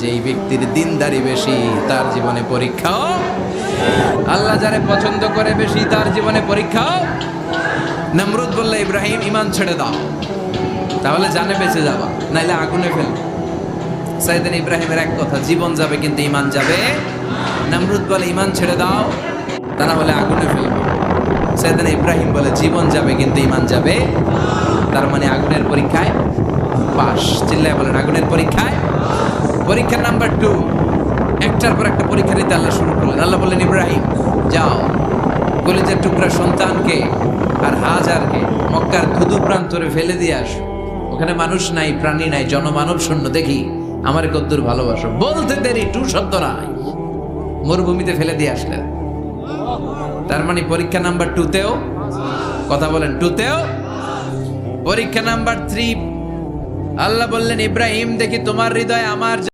যে এই ব্যক্তির দিনদারি বেশি, তার জীবনে পরীক্ষাও। আল্লাহ যারে পছন্দ করে বেশি, তার জীবনে পরীক্ষাও। নমরুদ বললে, ইব্রাহিম ঈমান ছেড়ে দাও, তাহলে জানে বেঁচে যাবা, নাইলে আগুনে ফেলবে। সাইয়েদনা ইব্রাহিমের এক কথা, জীবন যাবে কিন্তু ঈমান যাবে। নমরুদ বলে, ঈমান ছেড়ে দাও, তা না হলে আগুনে ফেলবে। সাইয়েদনা ইব্রাহিম বলে, জীবন যাবে কিন্তু ঈমান যাবে। তার মানে আগুনের পরীক্ষায় পাস। চিল্লায় বলেন, আগুনের পরীক্ষায়। পরীক্ষা নাম্বার 2, একটার পর একটা পরীক্ষা নিতে আল্লাহ শুরু করলেন। আল্লাহ বললেন, ইব্রাহিম যাও, কলিজার টুকরা সন্তানকে আর হাজারকে মক্কার ধুধু প্রান্তরে ফেলে দিয়ে আসো। ওখানে মানুষ নাই, প্রাণী নাই, জনমানব শূন্য, দেখি আমার কদ্দুর ভালোবাসো। বলতে দেরি, টু শব্দ নাই, মরুভূমিতে ফেলে দিয়ে আসলেন। তার মানে পরীক্ষা নাম্বার 2তেও, কথা বলেন, 2তেও। পরীক্ষা নাম্বার 3, আল্লাহ বললেন, ইব্রাহিম দেখি তোমার হৃদয় আমার